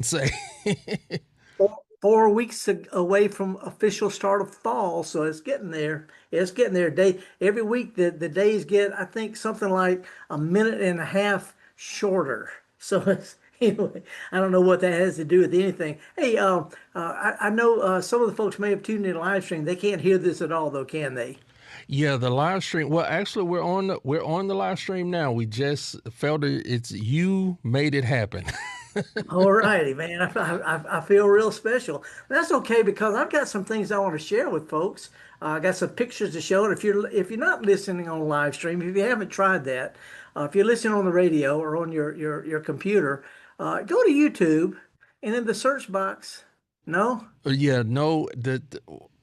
Say, 4 weeks away from official start of fall, so it's getting there. It's getting there. Every week the days get, I think, something like a minute and a half shorter. So it's, anyway, I don't know what that has to do with anything. Hey, I know some of the folks may have tuned in live stream. They can't hear this at all, though, can they? yeah, the live stream. Well, actually, we're on the live stream now. We just felt it. It's you made it happen. All righty, man. I feel real special. That's okay because I've got some things I want to share with folks. I got some pictures to show. And if you're not listening on live stream, if you haven't tried that, if you're listening on the radio or on your computer, go to YouTube and in the search box. No? Yeah, no,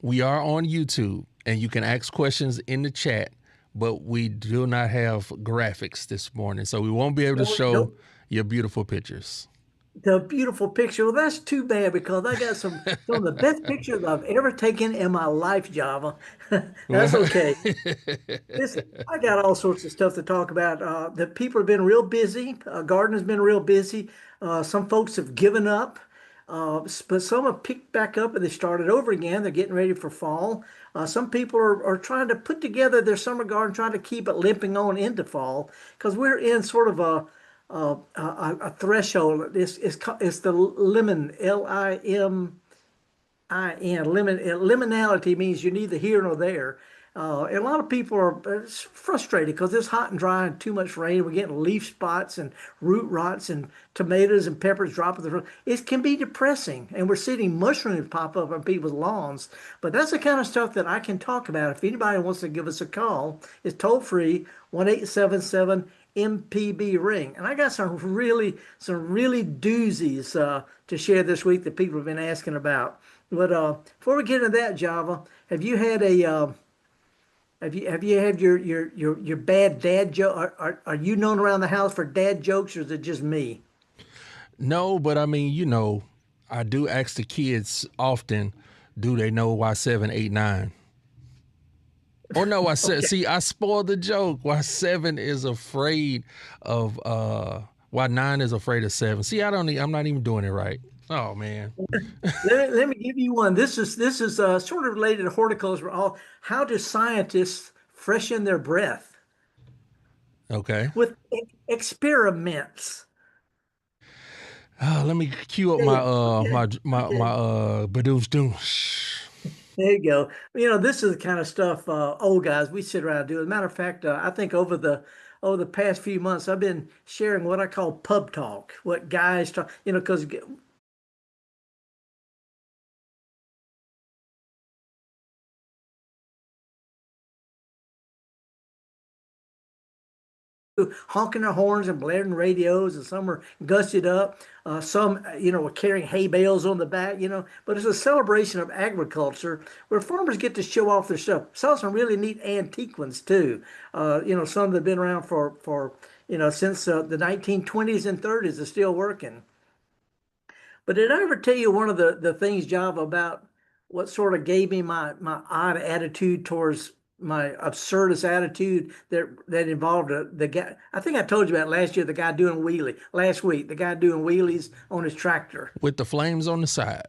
we are on YouTube, and you can ask questions in the chat, but we do not have graphics this morning, so we won't be able to show No, your beautiful pictures. the beautiful picture. Well, that's too bad because I got some of the best pictures I've ever taken in my life, Java. That's okay. Listen, I got all sorts of stuff to talk about. The people have been real busy. Gardeners been real busy. Some folks have given up, but some have picked back up and they started over again. They're getting ready for fall. Some people are trying to put together their summer garden, trying to keep it limping on into fall because we're in sort of a threshold. It's the lemon, liminality means you're neither here nor there. And a lot of people are frustrated because it's hot and dry and too much rain. We're getting leaf spots and root rots and tomatoes and peppers dropping the front. It can be depressing. And we're seeing mushrooms pop up on people's lawns. But that's the kind of stuff that I can talk about. If anybody wants to give us a call, it's toll free, 1-877 MPB ring. And I got some really doozies to share this week that people have been asking about. But before we get into that, Java, have you had your bad dad joke? Are you known around the house for dad jokes, or is it just me? No, but I mean, I do ask the kids often, do they know why 7, 8, 9? Or no, I said, Okay. see, I spoiled the joke. Why 7 is afraid of why 9 is afraid of 7. See, I'm not even doing it right. Oh man. Let me give you one. This is sort of related to horticulture. How do scientists freshen their breath Okay. with experiments? Let me cue up There my you badoosh doosh. there you go. This is the kind of stuff old guys we sit around and do. As a matter of fact, I think over the past few months, I've been sharing what I call pub talk, what guys talk. Because honking their horns and blaring radios, and some are gussied up. Some, were carrying hay bales on the back, But it's a celebration of agriculture where farmers get to show off their stuff. Saw some really neat antique ones too. Some that have been around since the 1920s and 30s are still working. But did I ever tell you one of the things, Java, about what sort of gave me my odd attitude towards my absurdist attitude that involved the guy? I think I told you about last year, the guy doing last week, the guy doing wheelies on his tractor. With the flames on the side.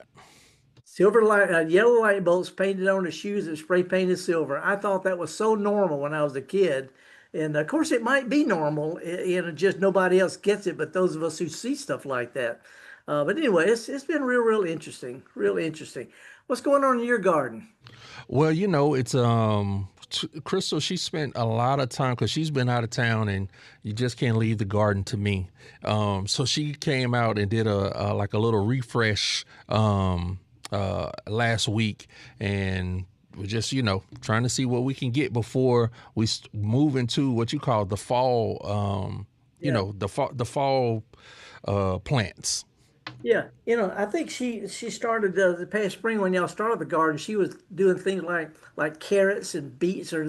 Yellow light bolts painted on his shoes and spray painted silver. I thought that was so normal when I was a kid. And of course, it might be normal, just nobody else gets it, but those of us who see stuff like that. But anyway, it's been real interesting, really interesting. What's going on in your garden? Well, it's Crystal. She spent a lot of time because she's been out of town, and you just can't leave the garden to me. So she came out and did a like a little refresh last week, and we're just trying to see what we can get before we move into what you call the fall. Yeah. The fall plants. Yeah, I think she started the past spring when y'all started the garden. She was doing things like carrots and beets, or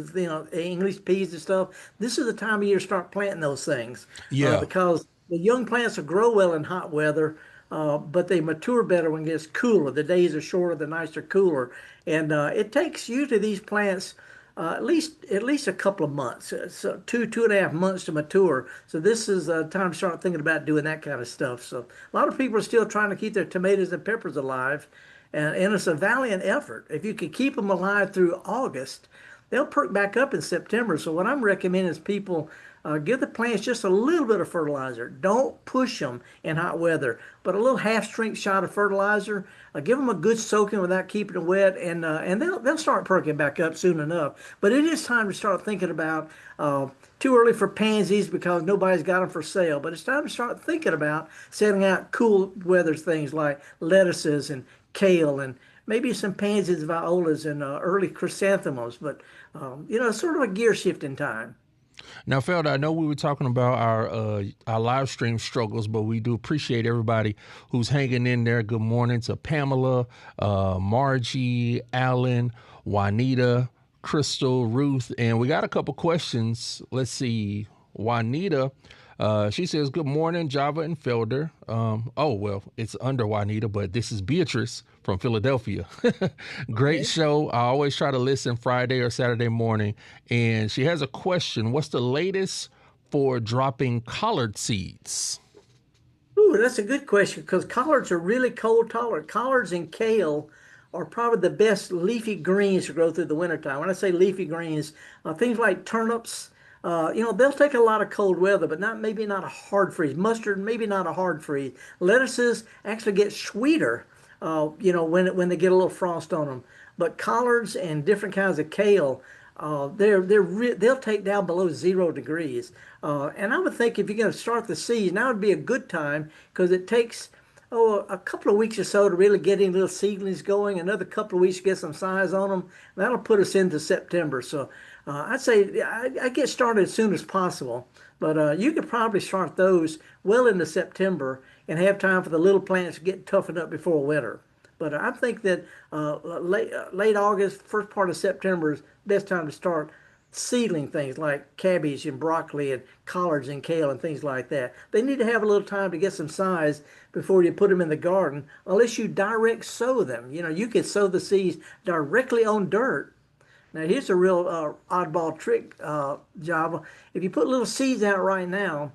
English peas and stuff. This is the time of year to start planting those things, Yeah. because the young plants will grow well in hot weather, but they mature better when it gets cooler. The days are shorter, the nights are cooler, and it takes usually these plants. at least a couple of months, so 2.5 months to mature. So this is time to start thinking about doing that kind of stuff. So a lot of people are still trying to keep their tomatoes and peppers alive, and it's a valiant effort. If you could keep them alive through August, they'll perk back up in September. So what I'm recommending is people give the plants just a little bit of fertilizer. Don't push them in hot weather, but a little half-strength shot of fertilizer. Give them a good soaking without keeping it wet, and they'll start perking back up soon enough. But it is time to start thinking about too early for pansies because nobody's got them for sale. But it's time to start thinking about setting out cool weather things like lettuces and kale and maybe some pansies, violas, and early chrysanthemums. But it's sort of a gear shift in time. Now, Felder, I know we were talking about our live stream struggles, but we do appreciate everybody who's hanging in there. Good morning to Pamela, Margie, Alan, Juanita, Crystal, Ruth, and we got a couple questions. Let's see. Juanita, she says, good morning, Java and Felder. It's under Juanita, but this is Beatrice from Philadelphia. Great show. I always try to listen Friday or Saturday morning. And she has a question. What's the latest for dropping collard seeds? Ooh, that's a good question because collards are really cold tolerant. Collards and kale are probably the best leafy greens to grow through the wintertime. When I say leafy greens, things like turnips, they'll take a lot of cold weather, but maybe not a hard freeze. Mustard, maybe not a hard freeze. Lettuces actually get sweeter, when they get a little frost on them. But collards and different kinds of kale, they'll take down below 0 degrees. And I would think if you're going to start the season, now would be a good time because it takes a couple of weeks or so to really get any little seedlings going. Another couple of weeks to get some size on them. That'll put us into September. So I'd say I get started as soon as possible. But you could probably start those well into September and have time for the little plants to get toughened up before winter. But I think that late August, first part of September is best time to start seedling things like cabbage and broccoli and collards and kale and things like that. They need to have a little time to get some size before you put them in the garden, unless you direct sow them. You could sow the seeds directly on dirt. Now, here's a real oddball trick, Java. If you put little seeds out right now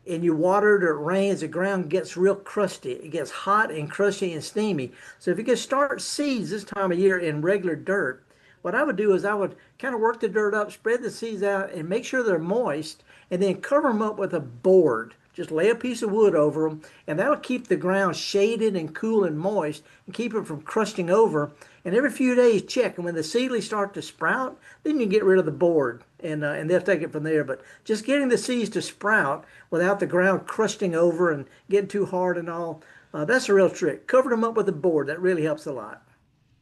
and you water it or it rains, the ground gets real crusty. It gets hot and crusty and steamy. So if you could start seeds this time of year in regular dirt, what I would do is I would kind of work the dirt up, spread the seeds out, and make sure they're moist, and then cover them up with a board. Just lay a piece of wood over them, and that'll keep the ground shaded and cool and moist and keep it from crusting over. And every few days, check. And when the seedlings start to sprout, then you get rid of the board, and they'll take it from there. But just getting the seeds to sprout without the ground crusting over and getting too hard and all, that's a real trick. Cover them up with a board. That really helps a lot.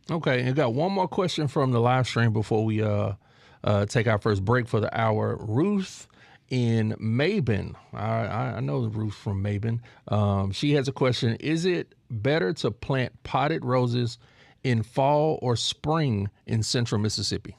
Okay, and got one more question from the live stream before we take our first break for the hour. Ruth in Mabin. I know Ruth from Mabin. She has a question. Is it better to plant potted roses in fall or spring in central Mississippi?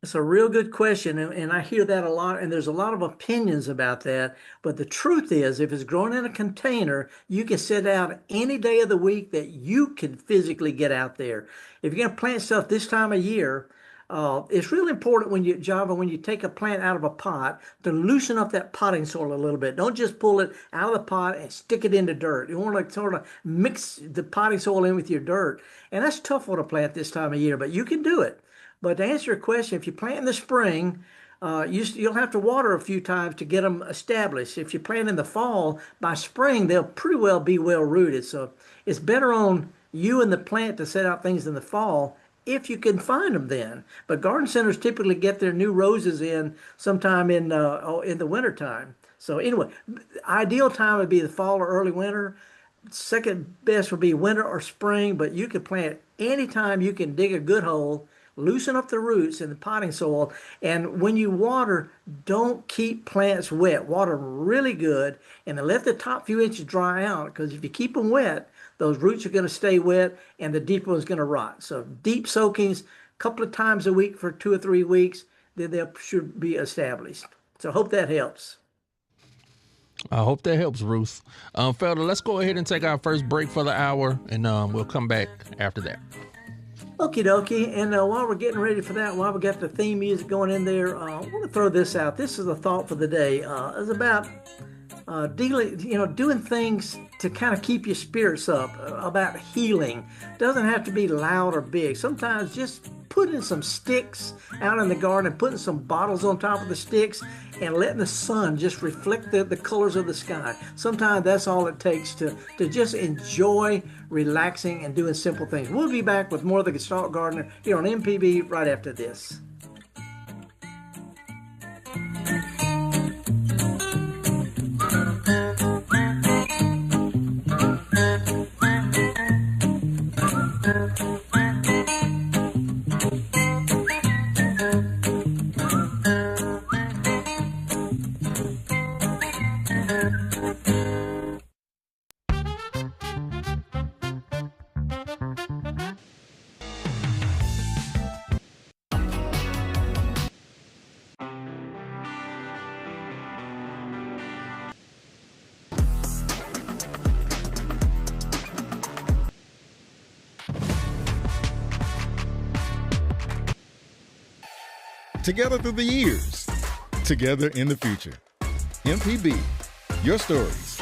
It's a real good question, and I hear that a lot, and there's a lot of opinions about that. But the truth is, if it's grown in a container, you can sit out any day of the week that you can physically get out there. If you're going to plant stuff this time of year, it's really important when you take a plant out of a pot to loosen up that potting soil a little bit. Don't just pull it out of the pot and stick it into dirt. You want to sort of mix the potting soil in with your dirt. And that's tough on a plant this time of year, but you can do it. But to answer your question, if you plant in the spring, you'll have to water a few times to get them established. If you plant in the fall, by spring, they'll pretty well be well rooted. So it's better on you and the plant to set out things in the fall if you can find them then. But garden centers typically get their new roses in sometime in the wintertime. So anyway, ideal time would be the fall or early winter. Second best would be winter or spring, but you can plant anytime you can dig a good hole, loosen up the roots in the potting soil, and when you water, don't keep plants wet. Water them really good, and then let the top few inches dry out, because if you keep them wet, those roots are going to stay wet, and the deeper one's going to rot. So deep soakings, a couple of times a week for 2 or 3 weeks, then they should be established. So I hope that helps. I hope that helps, Ruth. Felder, let's go ahead and take our first break for the hour, and we'll come back after that. Okie dokie. And while we're getting ready for that, while we got the theme music going in there, I want to throw this out. This is a thought for the day. It's about dealing, doing things to kind of keep your spirits up, about healing. Doesn't have to be loud or big. Sometimes just putting some sticks out in the garden, putting some bottles on top of the sticks, and letting the sun just reflect the colors of the sky. Sometimes that's all it takes to just enjoy relaxing and doing simple things. We'll be back with more of the Gestalt Gardener here on MPB right after this. Together through the years, together in the future. MPB, your stories,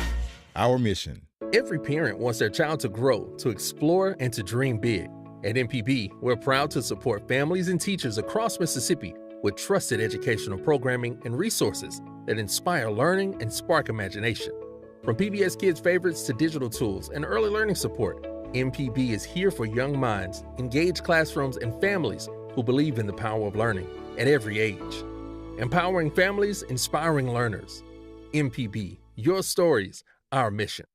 our mission. Every parent wants their child to grow, to explore, and to dream big. At MPB, we're proud to support families and teachers across Mississippi with trusted educational programming and resources that inspire learning and spark imagination. From PBS Kids favorites to digital tools and early learning support, MPB is here for young minds, engaged classrooms, and families who believe in the power of learning at every age. Empowering families, inspiring learners. MPB, your stories, our mission.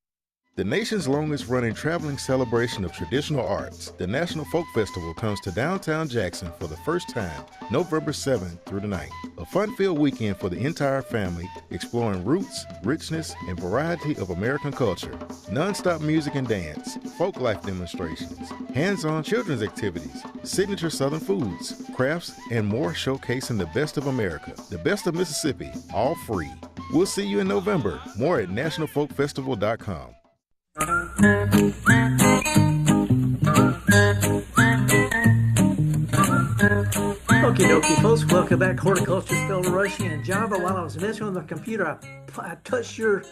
The nation's longest running traveling celebration of traditional arts, the National Folk Festival, comes to downtown Jackson for the first time, November 7th through the 9th. A fun-filled weekend for the entire family, exploring roots, richness, and variety of American culture. Non-stop music and dance, folk life demonstrations, hands-on children's activities, signature Southern foods, crafts, and more showcasing the best of America, the best of Mississippi, all free. We'll see you in November. More at nationalfolkfestival.com. Okie dokie, folks. Welcome back. Horticulturalist Felder Rushing. And Java, while I was messing with the computer, I touched your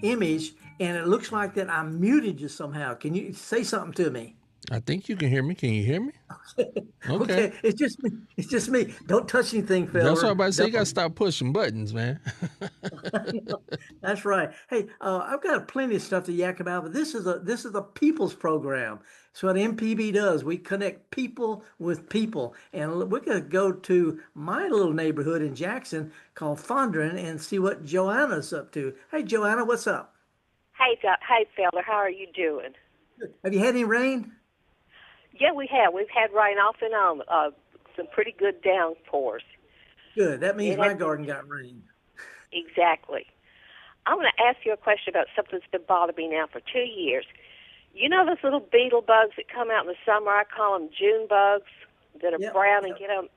image, and it looks like that I muted you somehow. Can you say something to me? I think you can hear me. Can you hear me? Okay. It's just me. It's just me. Don't touch anything, Felder. That's what I'm about to say. You got to stop pushing buttons, man. That's right. Hey, I've got plenty of stuff to yak about, but this is a people's program. So what MPB does, we connect people with people, and we're going to go to my little neighborhood in Jackson called Fondren and see what Joanna's up to. Hey, Joanna, what's up? Hey, Felder, how are you doing? Have you had any rain? Yeah, we have. We've had rain off and on, some pretty good downpours. Good. That means my garden got rain. Exactly. I want to ask you a question about something that's been bothering me now for 2 years. You know those little beetle bugs that come out in the summer? I call them June bugs that are brown and get them.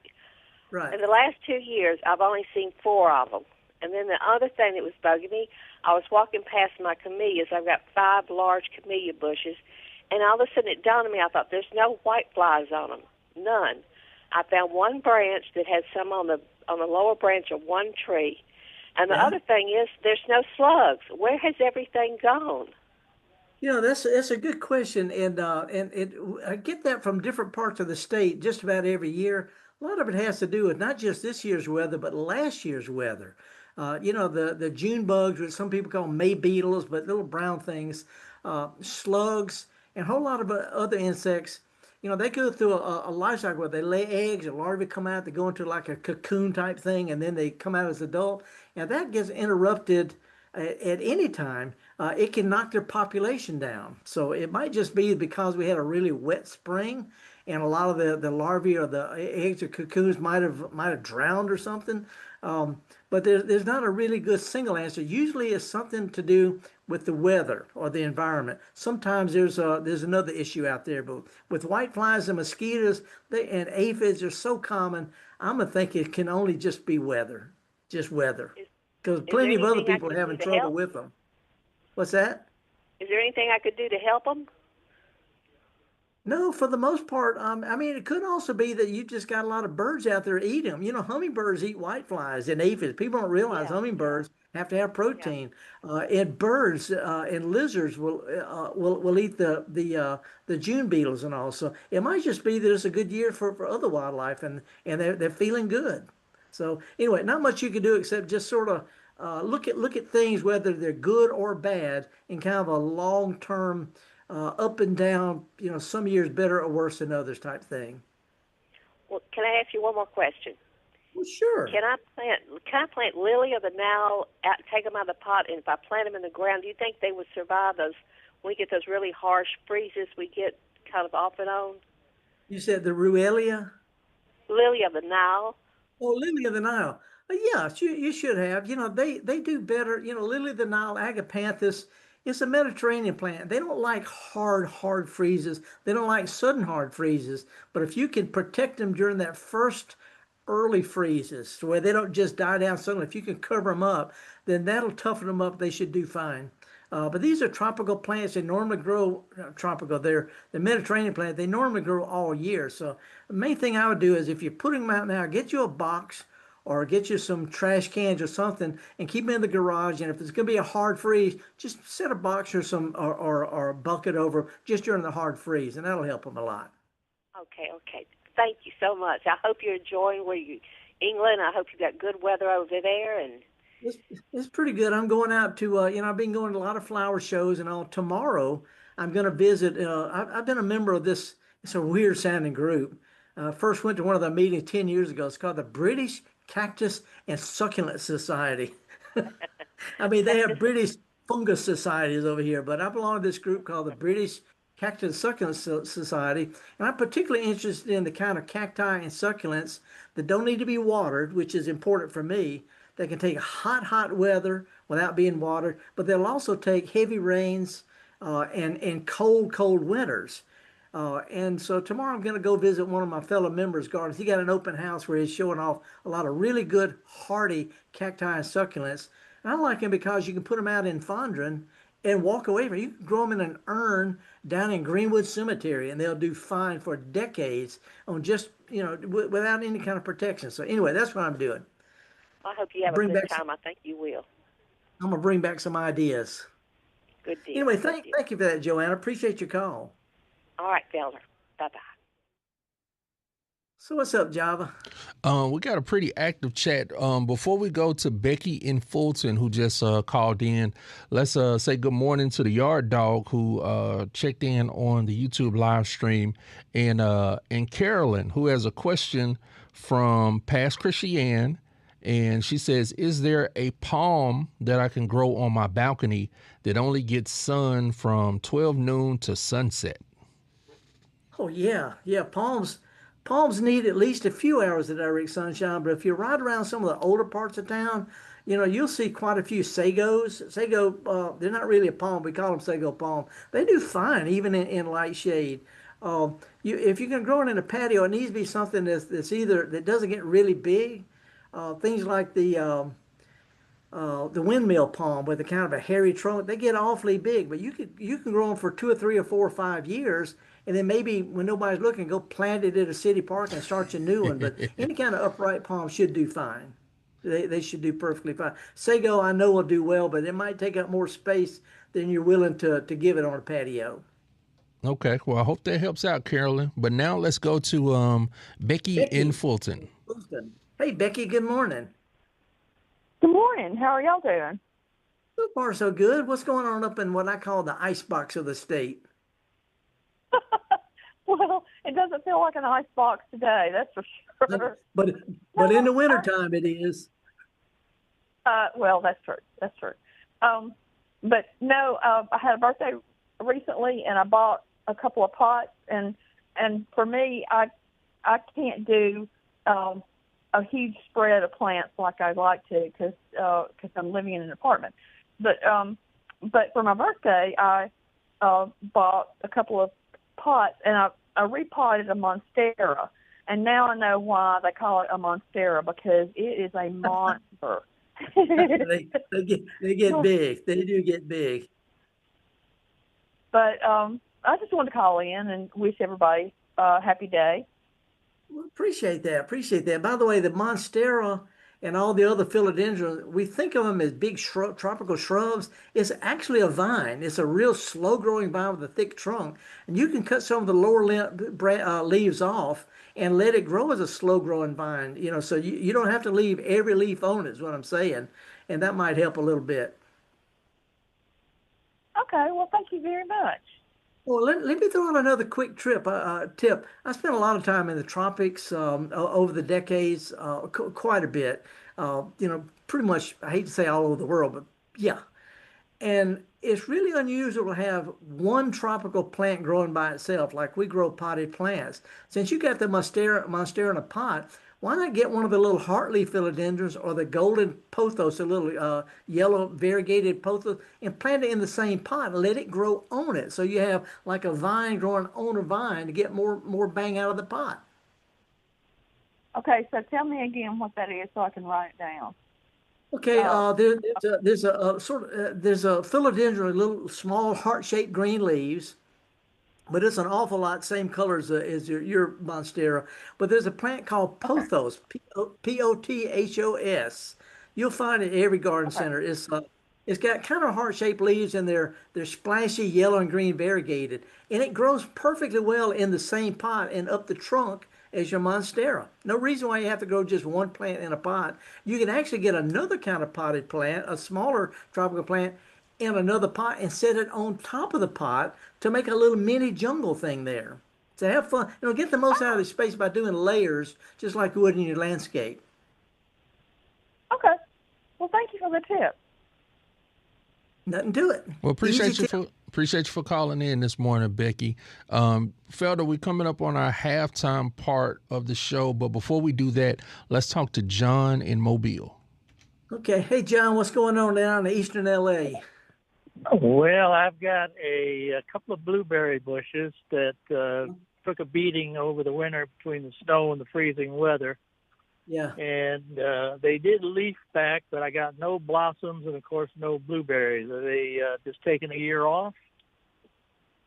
Right. In the last 2 years, I've only seen 4 of them. And then the other thing that was bugging me, I was walking past my camellias. I've got 5 large camellia bushes. And all of a sudden it dawned on me, I thought, there's no white flies on them. None. I found one branch that had some on the lower branch of one tree. And the other thing is, there's no slugs. Where has everything gone? That's a good question, and I get that from different parts of the state just about every year. A lot of it has to do with not just this year's weather, but last year's weather. The June bugs, which some people call May beetles, but little brown things, slugs, and a whole lot of other insects. They go through a life cycle where they lay eggs, and larvae come out, they go into like a cocoon type thing, and then they come out as adult. And that gets interrupted at any time. It can knock their population down. So it might just be because we had a really wet spring, and a lot of the larvae or the eggs or cocoons might have drowned or something. But there's not a really good single answer. Usually it's something to do with the weather or the environment. Sometimes there's another issue out there, but with white flies and mosquitoes and aphids are so common, I'm gonna think it can only just be weather, just weather, because plenty of other people are having trouble with them. What's that? Is there anything I could do to help them? No, for the most part, I mean, it could also be that you just got a lot of birds out there eating them. You know, hummingbirds eat whiteflies and aphids. People don't realize Yeah, hummingbirds have to have yeah. protein. And birds and lizards will eat the June beetles and all. So it might just be that it's a good year for other wildlife, and they're feeling good. So anyway, not much you can do except just sort of look at things whether they're good or bad in kind of a long term up and down, some years better or worse than others type thing. Well, can I ask you one more question? Well, sure. Can I plant lily of the Nile, take them out of the pot, and if I plant them in the ground, do you think they would survive those, when we get those really harsh freezes we get kind of off and on? You said the Ruellia? Lily of the Nile? Oh, Lily of the Nile. Yeah, you should have. They do better. Lily of the Nile, agapanthus, it's a Mediterranean plant. They don't like hard freezes. They don't like sudden hard freezes. But if you can protect them during that first early freezes, so where they don't just die down suddenly, if you can cover them up, then that'll toughen them up. They should do fine. But these are tropical plants. They normally grow tropical. They're the Mediterranean plant. They normally grow all year. So the main thing I would do is if you're putting them out now, get you a box or get you some trash cans or something and keep them in the garage. And if it's going to be a hard freeze, just set a box or or a bucket over just during the hard freeze, and that'll help them a lot. Okay. Thank you so much. I hope you're enjoying England. I hope you got good weather over there. And it's pretty good. I'm going out to, I've been going to a lot of flower shows and all. Tomorrow, I'm going to visit. I've been a member of this. It's a weird sounding group. First went to one of the meetings 10 years ago. It's called the British Cactus and Succulent Society. I mean, they have British fungus societies over here, but I belong to this group called the British Cactus and Succulent Society. And I'm particularly interested in the kind of cacti and succulents that don't need to be watered, which is important for me. They can take hot weather without being watered, but they'll also take heavy rains and cold winters. And so tomorrow I'm going to go visit one of my fellow members' gardens. He got an open house where he's showing off a lot of really good hardy cacti and succulents. And I like them because you can put them out in Fondren and walk away from it. You can grow them in an urn down in Greenwood Cemetery, and they'll do fine for decades on just, without any kind of protection. So anyway, that's what I'm doing. I hope you have a good time. I think you will. I'm going to bring back some ideas. Good deal. Anyway, thank you for that, Joanna. Appreciate your call. All right, Felder. Bye-bye. So what's up, Java? We got a pretty active chat. Before we go to Becky in Fulton, who just called in, let's say good morning to the Yard Dog, who checked in on the YouTube live stream, and Carolyn, who has a question from Past Christiane. And she says, is there a palm that I can grow on my balcony that only gets sun from 12 noon to sunset? Oh, yeah. Palms need at least a few hours of direct sunshine. But if you ride around some of the older parts of town, you'll see quite a few sagos. Sago, they're not really a palm. We call them sago palm. They do fine, even in light shade. If you can grow it in a patio, it needs to be something that's either that doesn't get really big. Things like the windmill palm with a kind of a hairy trunk, they get awfully big, but you can grow them for 2 or 3 or 4 or 5 years, and then maybe when nobody's looking, go plant it at a city park and start a new one. But any kind of upright palm should do fine. They should do perfectly fine. Sago, I know will do well, but it might take up more space than you're willing to give it on a patio. Okay, well, I hope that helps out, Carolyn. But now let's go to Becky in Fulton. Hey, Becky, good morning. Good morning. How are y'all doing? So far, so good. What's going on up in what I call the icebox of the state? Well, it doesn't feel like an icebox today, that's for sure. But in the wintertime, it is. Well, that's true. But no, I had a birthday recently, and I bought a couple of pots, and for me, I can't do a huge spread of plants like I'd like to because I'm living in an apartment. But for my birthday, I bought a couple of pots, and I repotted a monstera, and now I know why they call it a monstera, because it is a monster. they get big. They do get big. But I just wanted to call in and wish everybody a happy day. Well, appreciate that. Appreciate that. By the way, the monstera and all the other philodendrons, we think of them as big tropical shrubs. It's actually a vine. It's a real slow-growing vine with a thick trunk, and you can cut some of the lower leaves off and let it grow as a slow-growing vine. So you don't have to leave every leaf on it, is what I'm saying, and that might help a little bit. Okay, well, thank you very much. Well, let me throw out another quick tip. I spent a lot of time in the tropics over the decades, quite a bit. Pretty much, I hate to say all over the world, but yeah. And it's really unusual to have one tropical plant growing by itself, like we grow potted plants. Since you got the monstera in a pot, why not get one of the little heartleaf philodendrons or the golden pothos, a little yellow variegated pothos, and plant it in the same pot and let it grow on it. So you have like a vine growing on a vine to get more bang out of the pot. Okay, so tell me again what that is so I can write it down. Okay, there's a philodendron, little small heart-shaped green leaves. But it's an awful lot same colors as your monstera. But there's a plant called pothos, Pothos. You'll find it at every garden center. It's got kind of heart-shaped leaves, and they're splashy yellow and green variegated, and it grows perfectly well in the same pot and up the trunk as your monstera. No reason why you have to grow just one plant in a pot. You can actually get another kind of potted plant, a smaller tropical plant, in another pot and set it on top of the pot to make a little mini jungle thing there. So have fun. Get the most out of the space by doing layers, just like you would in your landscape. Okay. Well, thank you for the tip. Nothing to it. Well, appreciate you for calling in this morning, Becky. Felder, we're coming up on our halftime part of the show, but before we do that, let's talk to John in Mobile. Okay. Hey, John, what's going on down in eastern LA? Well, I've got a couple of blueberry bushes that took a beating over the winter between the snow and the freezing weather. Yeah. And they did leaf back, but I got no blossoms and, of course, no blueberries. Are they just taking a year off?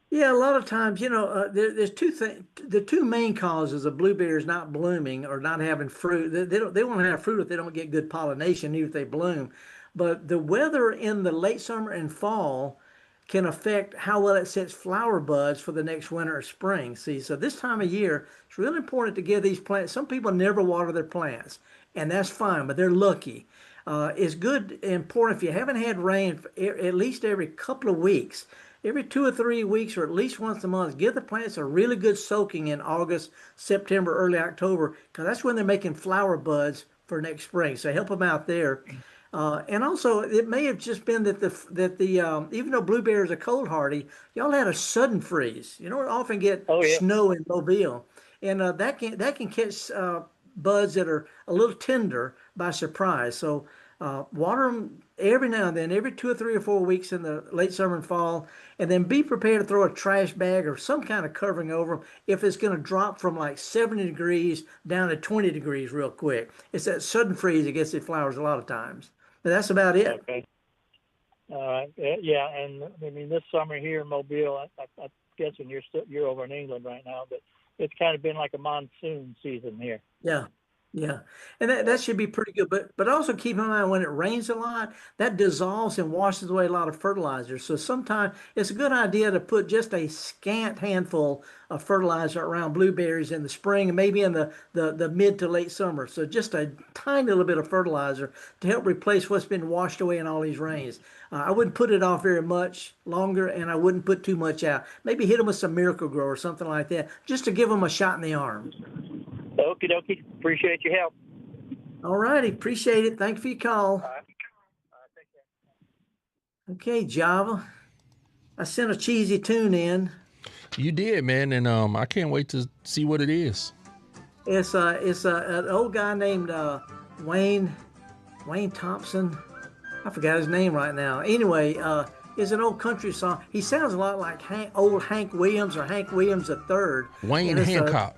Yeah, a lot of times, there's two things. The two main causes of blueberries not blooming or not having fruit. They won't have fruit if they don't get good pollination, even if they bloom. But the weather in the late summer and fall can affect how well it sets flower buds for the next winter or spring. See, so this time of year, it's really important to give these plants. Some people never water their plants, and that's fine, but they're lucky. It's good and important if you haven't had rain at least every couple of weeks, every 2 or 3 weeks, or at least once a month. Give the plants a really good soaking in August, September, early October, because that's when they're making flower buds for next spring. So help them out there. And also, it may have just been that the even though blueberries are cold hardy, y'all had a sudden freeze. You don't often get snow in Mobile, and that can catch buds that are a little tender by surprise. So water them every now and then, every 2 or 3 or 4 weeks in the late summer and fall, and then be prepared to throw a trash bag or some kind of covering over them if it's going to drop from like 70 degrees down to 20 degrees real quick. It's that sudden freeze that gets the flowers a lot of times. But that's about it. Okay. Yeah, and I mean this summer here in Mobile, I'm guessing you're over in England right now, but it's kind of been like a monsoon season here. Yeah. Yeah, and that should be pretty good. But also keep in mind when it rains a lot, that dissolves and washes away a lot of fertilizer. So sometimes it's a good idea to put just a scant handful of fertilizer around blueberries in the spring and maybe in the mid to late summer. So just a tiny little bit of fertilizer to help replace what's been washed away in all these rains. I wouldn't put it off very much longer, and I wouldn't put too much out. Maybe hit them with some Miracle Grow or something like that, just to give them a shot in the arm. Okie dokie. Appreciate your help. All righty. Appreciate it. Thank you for your call. All right. Take care. Okay, Java. I sent a cheesy tune in. You did, man, and I can't wait to see what it is. It's an old guy named Wayne Thompson. I forgot his name right now. Anyway, it's an old country song. He sounds a lot like old Hank Williams or Hank Williams III. Wayne Hancock.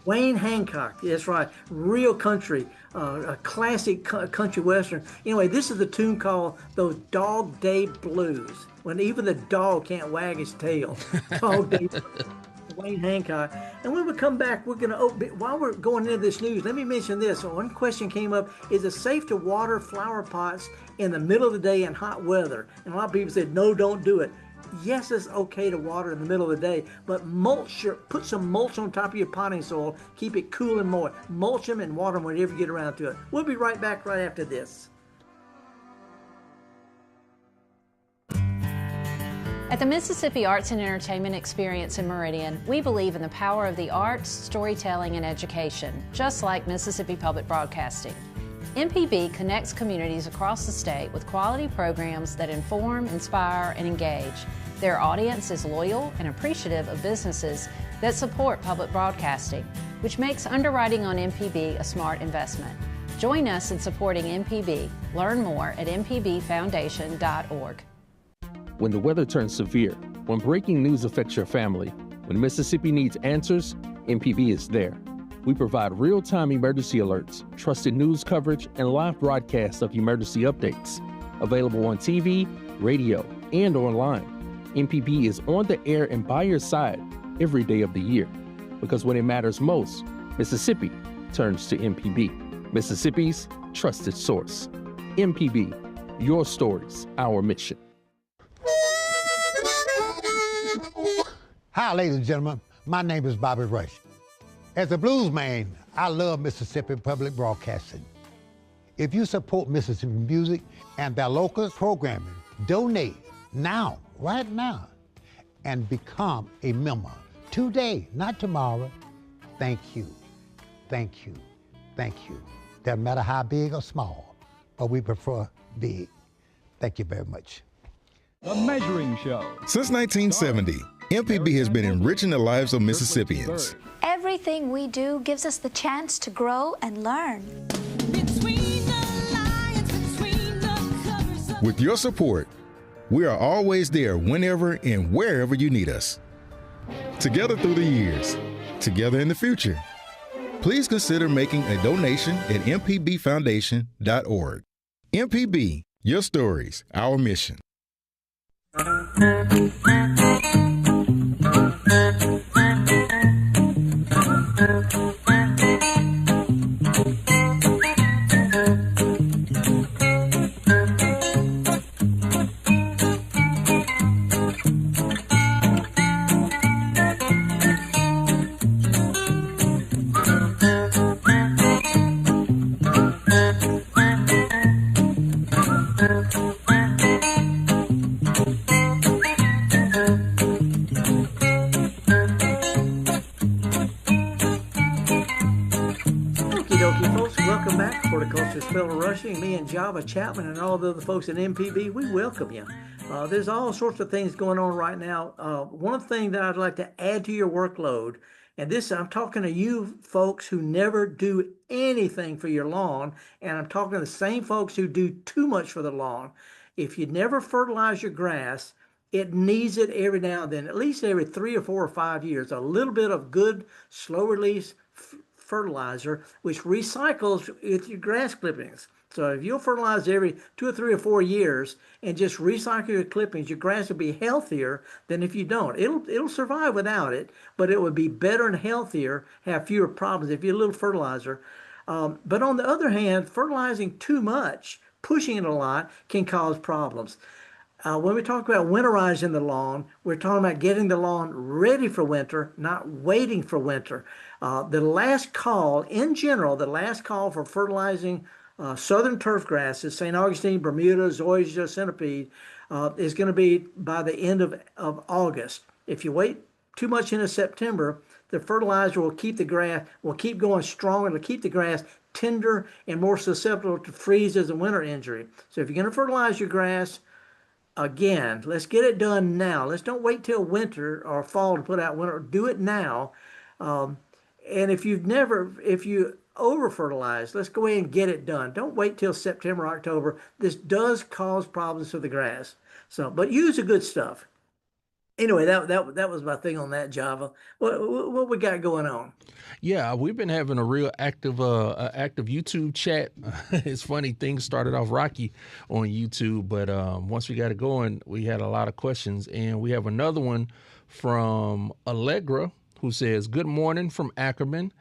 Wayne Hancock, that's right. Real country, a classic country western. Anyway, this is the tune called Those Dog Day Blues. when even the dog can't wag his tail. Dog days. Wayne Hancock. And when we come back, we're going to, while we're going into this news, let me mention this. One question came up, is it safe to water flower pots in the middle of the day in hot weather? And a lot of people said, no, don't do it. Yes, it's okay to water in the middle of the day, but put some mulch on top of your potting soil, keep it cool and moist. Mulch them and water them whenever you get around to it. We'll be right back right after this. At the Mississippi Arts and Entertainment Experience in Meridian, we believe in the power of the arts, storytelling, and education, just like Mississippi Public Broadcasting. MPB connects communities across the state with quality programs that inform, inspire, and engage. Their audience is loyal and appreciative of businesses that support public broadcasting, which makes underwriting on MPB a smart investment. Join us in supporting MPB. Learn more at mpbfoundation.org. When the weather turns severe, when breaking news affects your family, when Mississippi needs answers, MPB is there. We provide real-time emergency alerts, trusted news coverage, and live broadcasts of emergency updates. Available on TV, radio, and online. MPB is on the air and by your side every day of the year. Because when it matters most, Mississippi turns to MPB, Mississippi's trusted source. MPB, your stories, our mission. Hi, ladies and gentlemen. My name is Bobby Rush. As a blues man, I love Mississippi Public Broadcasting. If you support Mississippi music and their local programming, donate now, right now, and become a member today, not tomorrow. Thank you, thank you, thank you. Doesn't matter how big or small, but we prefer big. Thank you very much. The Measuring Show. Since 1970, MPB has been enriching the lives of Mississippians. Everything we do gives us the chance to grow and learn. With your support, we are always there whenever and wherever you need us. Together through the years, together in the future. Please consider making a donation at mpbfoundation.org. MPB, your stories, our mission. Felder Rushing, me and Java Chapman and all the other folks at MPB, we welcome you. There's all sorts of things going on right now. One thing that I'd like to add to your workload, and this I'm talking to you folks who never do anything for your lawn, and I'm talking to the same folks who do too much for the lawn. If you never fertilize your grass, it needs it every now and then, at least every 3 or 4 or 5 years, a little bit of good, slow release fertilizer, which recycles with your grass clippings. So if you'll fertilize every 2 or 3 or 4 years and just recycle your clippings, your grass will be healthier than if you don't. It'll survive without it, but it would be better and healthier, have fewer problems if you have a little fertilizer. But on the other hand, fertilizing too much, pushing it a lot, can cause problems. When we talk about winterizing the lawn, we're talking about getting the lawn ready for winter, not waiting for winter. The last call, in general, the last call for fertilizing southern turf grasses, St. Augustine, Bermuda, zoysia, centipede, is going to be by the end of August. If you wait too much into September, the fertilizer will keep the grass, will keep going stronger, it'll keep the grass tender and more susceptible to freezes and winter injury. So if you're going to fertilize your grass, again, let's get it done now. Let's don't wait till winter or fall to put out winter. Do it now. And if you over-fertilize, let's go ahead and get it done. Don't wait till September, October. This does cause problems for the grass. But use the good stuff. Anyway, that was my thing on that, Java. What we got going on? Yeah, we've been having a real active YouTube chat. It's funny, things started off rocky on YouTube, but once we got it going, we had a lot of questions, and we have another one from Allegra who says, "Good morning from Ackerman,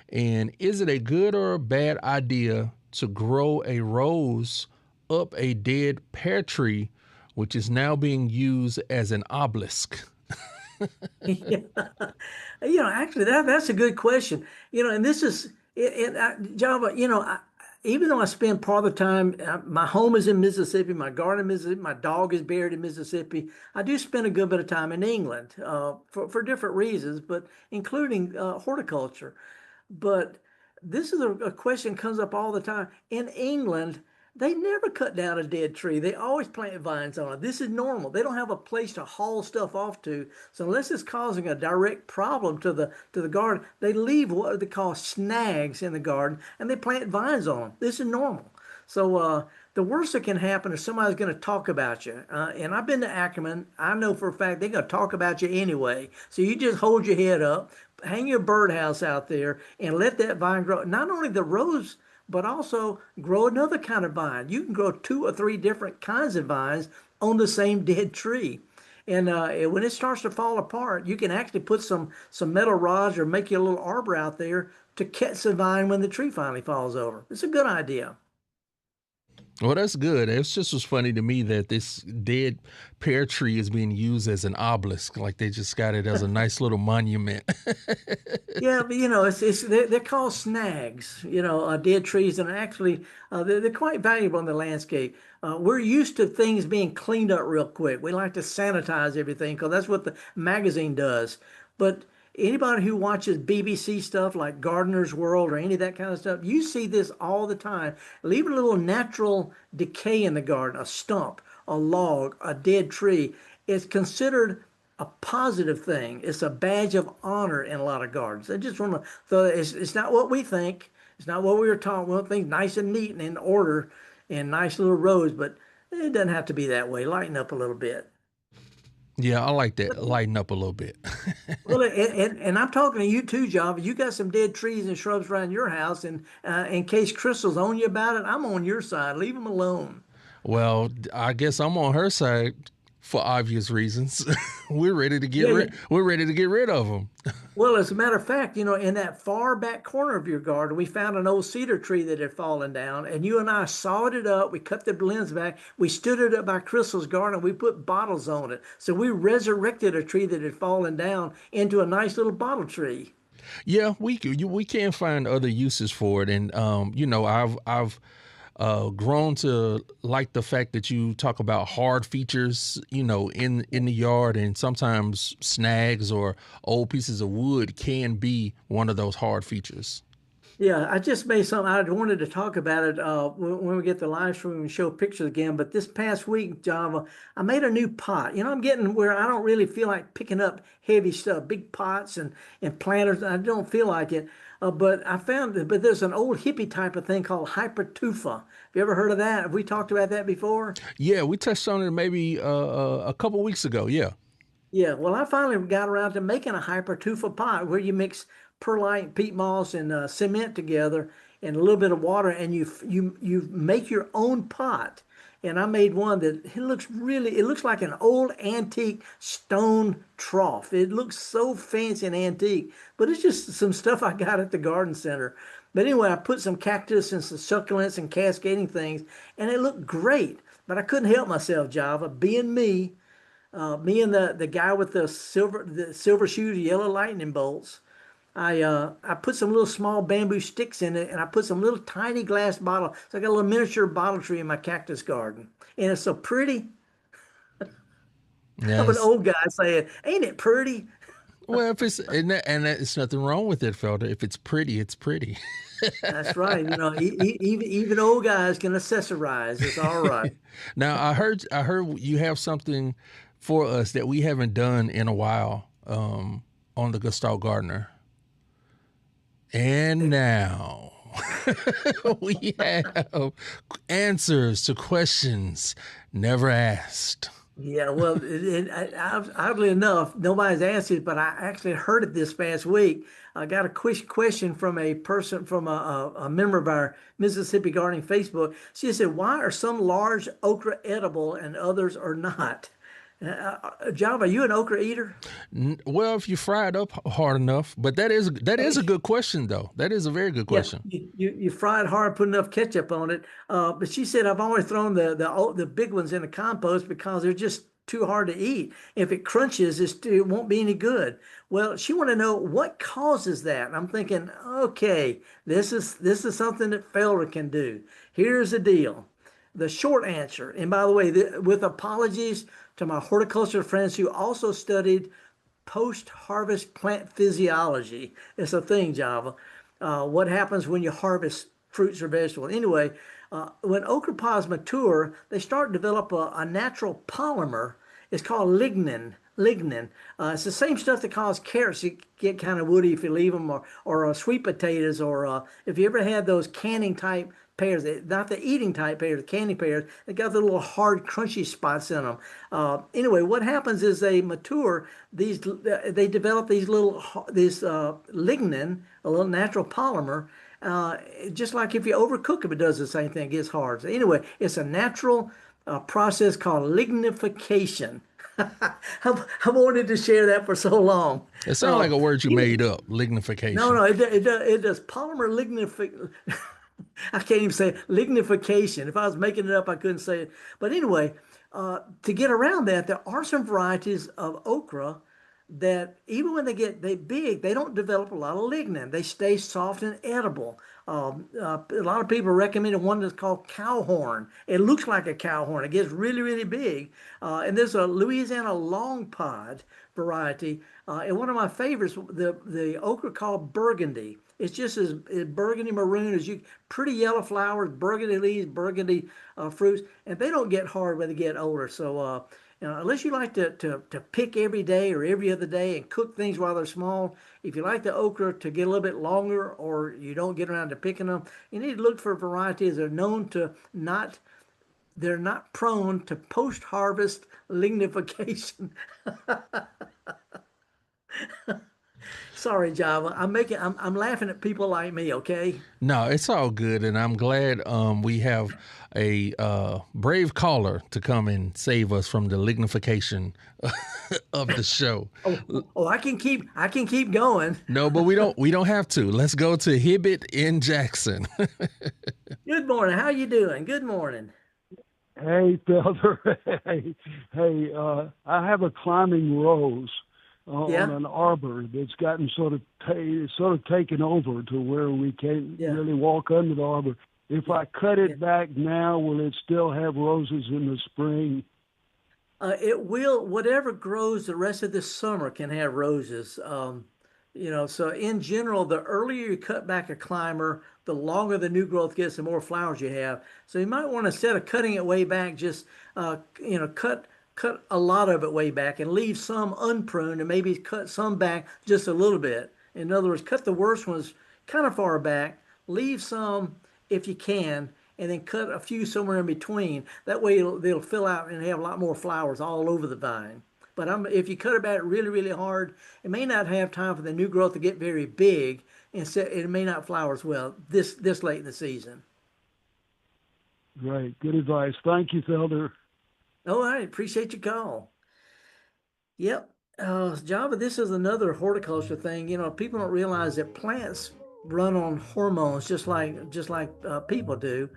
and is it a good or a bad idea to grow a rose up a dead pear tree, which is now being used as an obelisk?" Yeah. Actually, that's a good question. And this is Java. Even though I spend part of the time, my home is in Mississippi, my garden in Mississippi, my dog is buried in Mississippi. I do spend a good bit of time in England for different reasons, but including horticulture. But this is a question comes up all the time. In England, they never cut down a dead tree. They always plant vines on it. This is normal. They don't have a place to haul stuff off to. So unless it's causing a direct problem to the garden, they leave what they call snags in the garden and they plant vines on them. This is normal. So the worst that can happen is somebody's going to talk about you. And I've been to Ackerman. I know for a fact they're going to talk about you anyway. So you just hold your head up, hang your birdhouse out there, and let that vine grow. Not only the rose, but also grow another kind of vine. You can grow 2 or 3 different kinds of vines on the same dead tree. And when it starts to fall apart, you can actually put some metal rods or make you a little arbor out there to catch the vine when the tree finally falls over. It's a good idea. Well, that's good. It just was funny to me that this dead pear tree is being used as an obelisk, like they just got it as a nice little monument. Yeah, but they're called snags. Dead trees, and actually they're quite valuable in the landscape. We're used to things being cleaned up real quick. We like to sanitize everything because that's what the magazine does. But anybody who watches BBC stuff like Gardener's World or any of that kind of stuff, you see this all the time. Leave a little natural decay in the garden, a stump, a log, a dead tree. It's considered a positive thing. It's a badge of honor in a lot of gardens. I just want to, so it's not what we think. It's not what we were taught. We want things nice and neat and in order and nice little rows, but it doesn't have to be that way. Lighten up a little bit. Yeah, I like that. Lighten up a little bit. Well, and I'm talking to you too, Java. You got some dead trees and shrubs around your house, and in case Crystal's on you about it, I'm on your side. Leave them alone. Well, I guess I'm on her side for obvious reasons. We're ready to get rid of them. Well, as a matter of fact, in that far back corner of your garden, we found an old cedar tree that had fallen down, and you and I sawed it up. We cut the limbs back. We stood it up by Crystal's garden. We put bottles on it. So we resurrected a tree that had fallen down into a nice little bottle tree. Yeah, we can find other uses for it, and I've grown to like the fact that you talk about hard features, in the yard, and sometimes snags or old pieces of wood can be one of those hard features. Yeah, I just made something. I wanted to talk about it when we get the live stream and show pictures again. But this past week, Java, I made a new pot. I'm getting where I don't really feel like picking up heavy stuff, big pots and planters. I don't feel like it. But there's an old hippie type of thing called hypertufa. Have you ever heard of that? Have we talked about that before? Yeah, we touched on it maybe a couple weeks ago. Yeah. Yeah. Well, I finally got around to making a hypertufa pot where you mix perlite, peat moss, and cement together, and a little bit of water, and you make your own pot. And I made one that it looks like an old antique stone trough. It looks so fancy and antique, but it's just some stuff I got at the garden center. But anyway, I put some cactus and some succulents and cascading things, and it looked great. But I couldn't help myself, Java, being me and the guy with the silver shoes, yellow lightning bolts. I put some little small bamboo sticks in it, and I put some little tiny glass bottle. So I got a little miniature bottle tree in my cactus garden, and it's so pretty. Yes. I'm an old guy saying, "Ain't it pretty?" Well, if it's and it's nothing wrong with it, Felder. If it's pretty, it's pretty. That's right. Even old guys can accessorize. It's all right. Now, I heard you have something for us that we haven't done in a while on the Gestalt Gardener. And now we have answers to questions never asked. Yeah, well, oddly enough, nobody's asked it, but I actually heard it this past week. I got a question from a person from a member of our Mississippi Gardening Facebook. She said, "Why are some large okra edible and others are not?" Java, are you an okra eater? Well, if you fry it up hard enough, but that is a good question though. That is a very good Yeah, question. you fry it hard, put enough ketchup on it. But she said I've always thrown the big ones in the compost because they're just too hard to eat. If it crunches, it won't be any good. Well, she want to know what causes that. And I'm thinking, okay, this is something that Felder can do. Here's the deal. The short answer, and by the way, with apologies to my horticulture friends who also studied post-harvest plant physiology. It's a thing, Java. What happens when you harvest fruits or vegetables? Anyway, when okra pods mature, they start to develop a natural polymer. It's called lignin. Lignin. It's the same stuff that causes carrots to get kind of woody if you leave them, or sweet potatoes, or if you ever had those canning type pears, not the eating type pears, the candy pears, they got the little hard, crunchy spots in them. Anyway, what happens is they mature, they develop this lignin, a little natural polymer. Just like if you overcook them, it does the same thing, it gets hard. So anyway, it's a natural process called lignification. I wanted to share that for so long. It sounds like a word you made up, lignification. No, it does polymer lignification. I can't even say it. Lignification. If I was making it up, I couldn't say it. But anyway, to get around that, there are some varieties of okra that even when they big, they don't develop a lot of lignin. They stay soft and edible. A lot of people recommend one that's called cow horn. It looks like a cow horn. It gets really, really big. And there's a Louisiana long pod variety. And one of my favorites, the okra called burgundy. It's just as burgundy maroon as pretty yellow flowers, burgundy leaves, burgundy fruits, and they don't get hard when they get older. So unless you like to pick every day or every other day and cook things while they're small, if you like the okra to get a little bit longer or you don't get around to picking them, you need to look for varieties that are known to they're not prone to post-harvest lignification. Sorry, Java. I'm laughing at people like me, okay? No, it's all good, and I'm glad we have a brave caller to come and save us from the lignification of the show. I can keep going. No, but we don't have to. Let's go to Hibbett in Jackson. Good morning. How you doing? Good morning. Hey, Felder. Hey, I have a climbing rose. On an arbor that's gotten sort of taken over to where we can't really walk under the arbor. If I cut it back now, will it still have roses in the spring? It will. Whatever grows the rest of this summer can have roses. So in general, the earlier you cut back a climber, the longer the new growth gets, the more flowers you have. So you might want to, instead of cutting it way back, just cut a lot of it way back and leave some unpruned and maybe cut some back just a little bit. In other words, cut the worst ones kind of far back, leave some if you can, and then cut a few somewhere in between. That way they'll fill out and have a lot more flowers all over the vine. But if you cut it back really, really hard, it may not have time for the new growth to get very big, and so it may not flower as well this late in the season. Right. Good advice. Thank you, Felder. All right, appreciate your call. Yep, Java, this is another horticulture thing. People don't realize that plants run on hormones just like people do.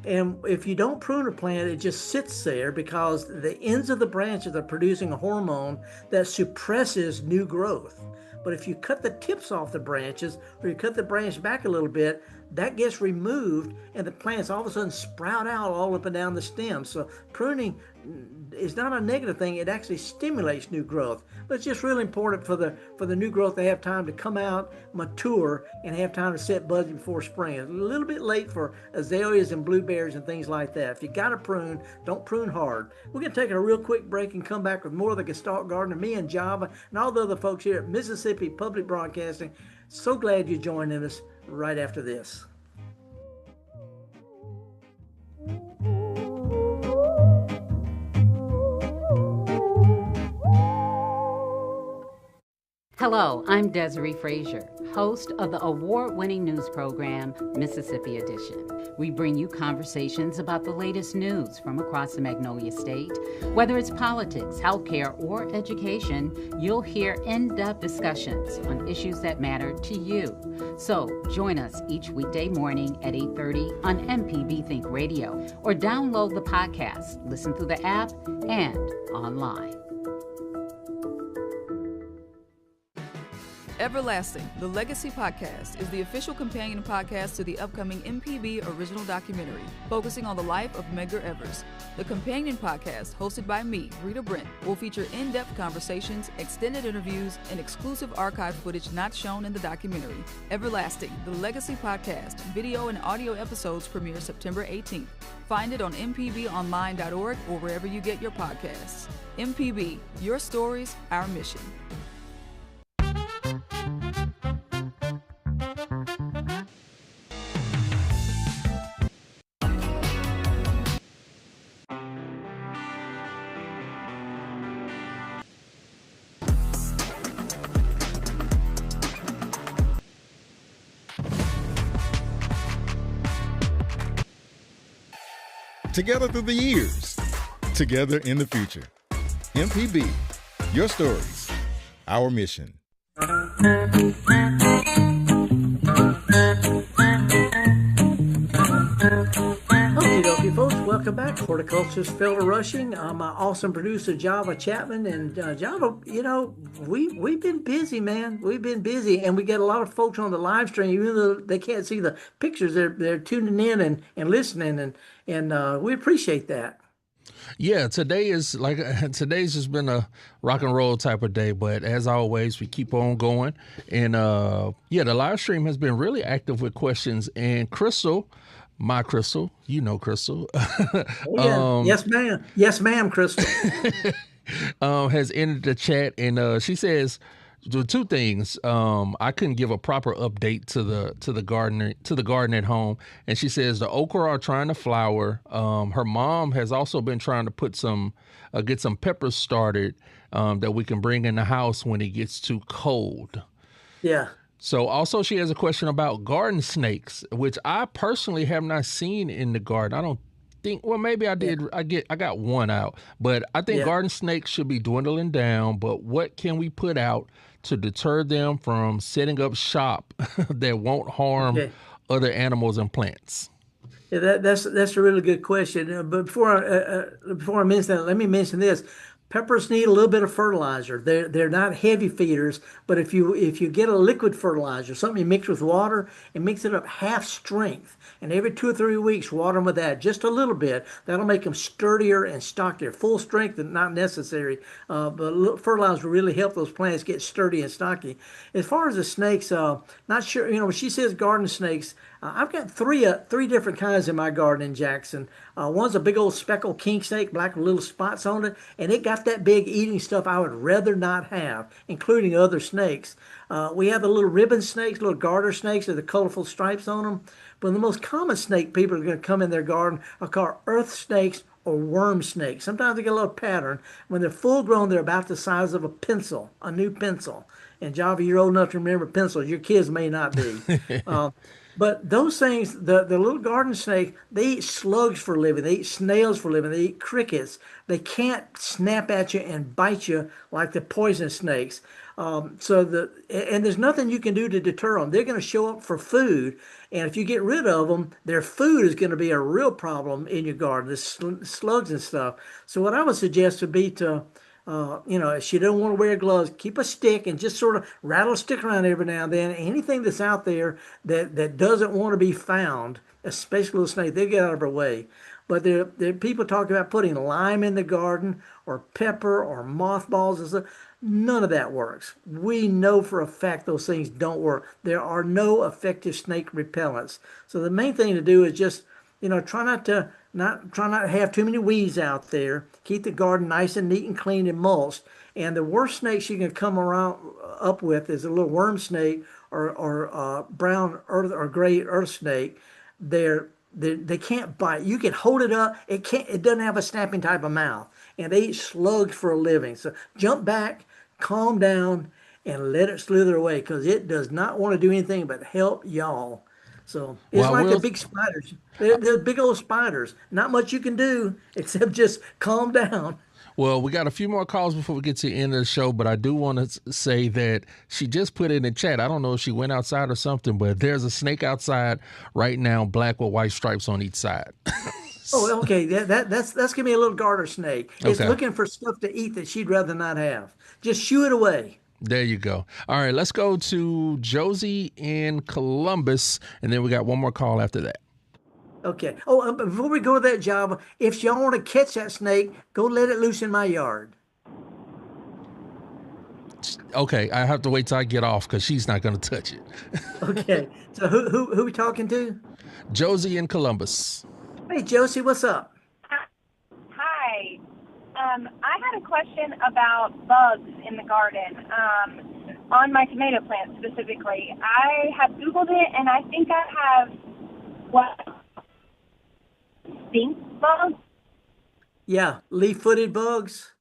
And if you don't prune a plant, it just sits there because the ends of the branches are producing a hormone that suppresses new growth. But if you cut the tips off the branches or you cut the branch back a little bit, that gets removed and the plants all of a sudden sprout out all up and down the stem. So pruning is not a negative thing. It actually stimulates new growth. But it's just really important for the new growth to have time to come out, mature, and have time to set buds before spring. It's a little bit late for azaleas and blueberries and things like that. If you got to prune, don't prune hard. We're going to take a real quick break and come back with more of the Gestalt Gardener, me and Java, and all the other folks here at Mississippi Public Broadcasting. So glad you're joining us right after this. Hello, I'm Desiree Frazier, host of the award-winning news program, Mississippi Edition. We bring you conversations about the latest news from across the Magnolia State. Whether it's politics, healthcare, or education, you'll hear in-depth discussions on issues that matter to you. So join us each weekday morning at 8:30 on MPB Think Radio, or download the podcast, listen through the app, and online. Everlasting, the Legacy Podcast, is the official companion podcast to the upcoming MPB original documentary, focusing on the life of Medgar Evers. The companion podcast, hosted by me, Rita Brent, will feature in-depth conversations, extended interviews, and exclusive archive footage not shown in the documentary. Everlasting, the Legacy Podcast, video and audio episodes premiere September 18th. Find it on mpbonline.org or wherever you get your podcasts. MPB, your stories, our mission. Together through the years, together in the future. MPB, your stories, our mission. Okie dokie, folks. Welcome back. Horticulturalist Felder Rushing. I'm my awesome producer, Java Chapman. And Java, we've been busy, man. We've been busy. And we get a lot of folks on the live stream, even though they can't see the pictures. They're tuning in and listening. And we appreciate that. Yeah, today's just been a rock and roll type of day, but as always, we keep on going. And the live stream has been really active with questions. And Crystal, my Crystal, Crystal. Yes, ma'am. Yes, ma'am, Crystal. Has entered the chat, and she says two things. I couldn't give a proper update to the garden at home, and she says the okra are trying to flower. Her mom has also been trying to put get some peppers started that we can bring in the house when it gets too cold. Yeah. So also she has a question about garden snakes, which I personally have not seen in the garden. I don't think, well, maybe I did. Yeah. I got one out, but I think garden snakes should be dwindling down. But what can we put out to deter them from setting up shop that won't harm other animals and plants? Yeah, that's a really good question. But before I mention that, let me mention this. Peppers need a little bit of fertilizer. They're not heavy feeders, but if you get a liquid fertilizer, something you mix with water and mix it up half strength, and every 2 or 3 weeks water them with that just a little bit, that'll make them sturdier and stockier. Full strength is not necessary, but fertilizer will really help those plants get sturdy and stocky. As far as the snakes, not sure. When she says garden snakes, I've got three different kinds in my garden in Jackson. One's a big old speckled king snake, black with little spots on it, and it got that big eating stuff I would rather not have, including other snakes. We have the little ribbon snakes, little garter snakes with the colorful stripes on them. But the most common snake people are going to come in their garden are called earth snakes or worm snakes. Sometimes they get a little pattern. When they're full grown, they're about the size of a new pencil. And Java, you're old enough to remember pencils. Your kids may not be. But those things, the little garden snake, they eat slugs for a living. They eat snails for a living. They eat crickets. They can't snap at you and bite you like the poison snakes. And there's nothing you can do to deter them. They're going to show up for food. And if you get rid of them, their food is going to be a real problem in your garden, the slugs and stuff. So what I would suggest would be to, if she don't want to wear gloves, keep a stick and just sort of rattle a stick around every now and then. Anything that's out there that doesn't want to be found, especially little snake, they get out of her way. But there people talk about putting lime in the garden or pepper or mothballs and stuff. None of that works. We know for a fact those things don't work. There are no effective snake repellents. So the main thing to do is just, try not to have too many weeds out there. Keep the garden nice and neat and clean and mulched. And the worst snakes you can come up with is a little worm snake or brown earth or gray earth snake. They can't bite. You can hold it up. It doesn't have a snapping type of mouth. And they eat slugs for a living. So jump back, calm down, and let it slither away because it does not want to do anything but help y'all. So it's Well, like the big spiders. They're big old spiders. Not much you can do except just calm down. Well, we got a few more calls before we get to the end of the show, but I do want to say that she just put in the chat. I don't know if she went outside or something, but there's a snake outside right now, black with white stripes on each side. Oh, okay. That's gonna be a little garter snake. It's Okay. looking for stuff to eat that she'd rather not have. Just shoo it away. There you go. All right, let's go to Josie in Columbus, and then we got one more call after that. Okay. Oh, before we go to that, Java, if y'all want to catch that snake, go let it loose in my yard. Okay, I have to wait till I get off because she's not going to touch it. Okay. So who we talking to? Josie in Columbus. Hey, Josie, what's up? Hi. I had a question about bugs in the garden, on my tomato plants specifically. I have Googled it, and I think I have stink bugs. Yeah, leaf-footed bugs.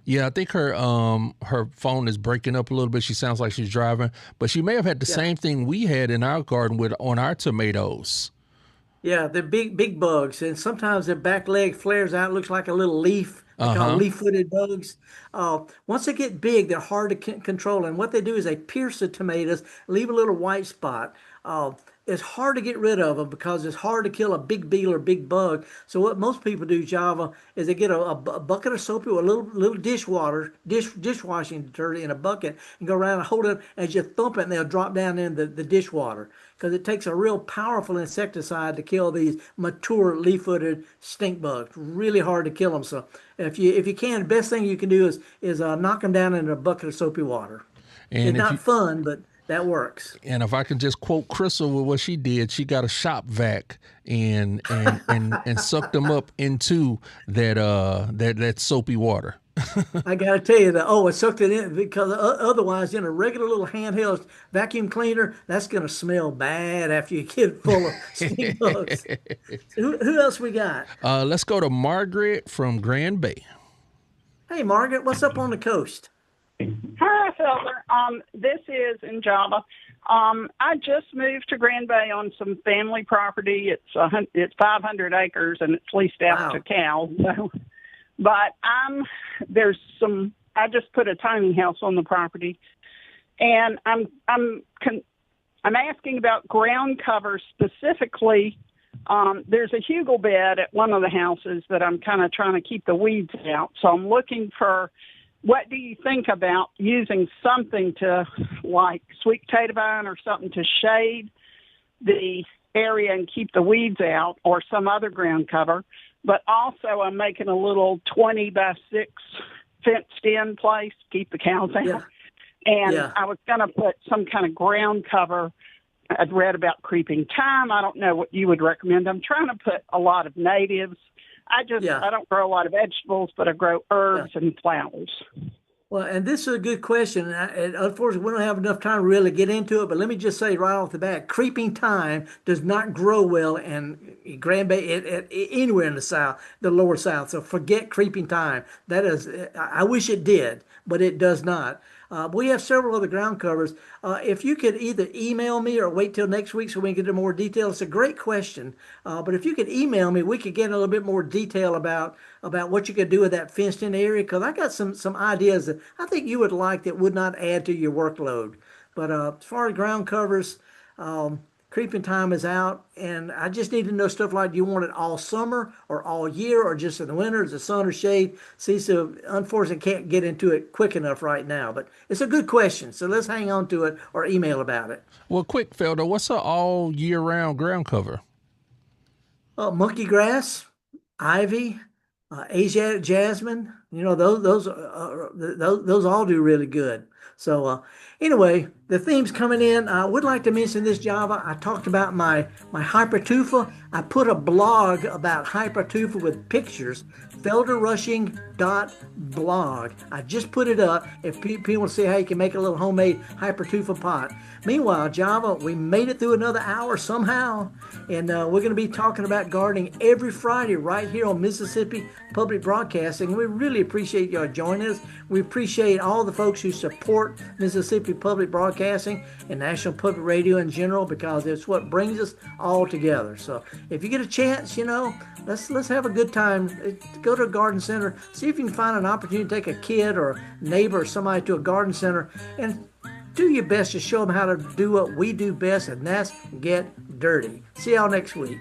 Yeah, I think her phone is breaking up a little bit. She sounds like she's driving, but she may have had the same thing we had in our garden on our tomatoes. Yeah, they're big bugs, and sometimes their back leg flares out, looks like a little leaf. They're called leaf-footed bugs. Once they get big, they're hard to control, and what they do is they pierce the tomatoes, leave a little white spot. It's hard to get rid of them because it's hard to kill a big beetle or big bug. So what most people do, Java, is they get a bucket of soap with a little dishwashing detergent in a bucket and go around and hold it as you thump it, and they'll drop down in the dishwater because it takes a real powerful insecticide to kill these mature leaf-footed stink bugs. Really hard to kill them. So if you can, the best thing you can do is knock them down in a bucket of soapy water. And it's not fun, but that works. And if I can just quote Crystal with what she did, she got a shop vac and sucked them up into that soapy water. I got to tell you that, it sucked it in because otherwise in a regular little handheld vacuum cleaner, that's going to smell bad after you get full of stink bugs. Who else we got? Let's go to Margaret from Grand Bay. Hey, Margaret, what's up on the coast? Hi, Felder. This is in Java. I just moved to Grand Bay on some family property. It's 500 acres and it's leased out to cows. So, but I just put a tiny house on the property, and I'm asking about ground cover specifically. There's a hugel bed at one of the houses that I'm kind of trying to keep the weeds out. So I'm looking for. What do you think about using something to, like sweet potato vine or something to shade the area and keep the weeds out, or some other ground cover? But also I'm making a little 20 by 6 fenced in place to keep the cows out. Yeah. And I was going to put some kind of ground cover. I'd read about creeping thyme. I don't know what you would recommend. I'm trying to put a lot of natives. I don't grow a lot of vegetables, but I grow herbs and flowers. Well, and this is a good question. And unfortunately, we don't have enough time to really get into it, but let me just say right off the bat, creeping thyme does not grow well in Grand Bay, anywhere in the South, the lower South. So forget creeping thyme. That is, I wish it did, but it does not. We have several other ground covers. If you could either email me or wait till next week so we can get into more detail. It's a great question. But if you could email me, we could get a little bit more detail about what you could do with that fenced-in area, because I got some ideas that I think you would like that would not add to your workload. But as far as ground covers, creeping thyme is out, and I just need to know stuff like, do you want it all summer or all year or just in the winter? Is it sun or shade? See, so unfortunately can't get into it quick enough right now, but it's a good question. So let's hang on to it or email about it. Well, quick, Felder, what's an all year round ground cover? Monkey grass, ivy, Asiatic jasmine. You know, those all do really good. So anyway, the theme's coming in. I would like to mention this, Java. I talked about my hypertufa. I put a blog about hypertufa with pictures, Felder Rushing Blog. I just put it up if people want to see how you can make a little homemade hypertufa pot. Meanwhile, Java, we made it through another hour somehow, and we're going to be talking about gardening every Friday right here on Mississippi Public Broadcasting. We really appreciate y'all joining us. We appreciate all the folks who support Mississippi Public Broadcasting and National Public Radio in general, because it's what brings us all together. So if you get a chance, let's have a good time. Go to a garden center, see if you can find an opportunity to take a kid or a neighbor or somebody to a garden center, and do your best to show them how to do what we do best, and that's get dirty. See y'all next week.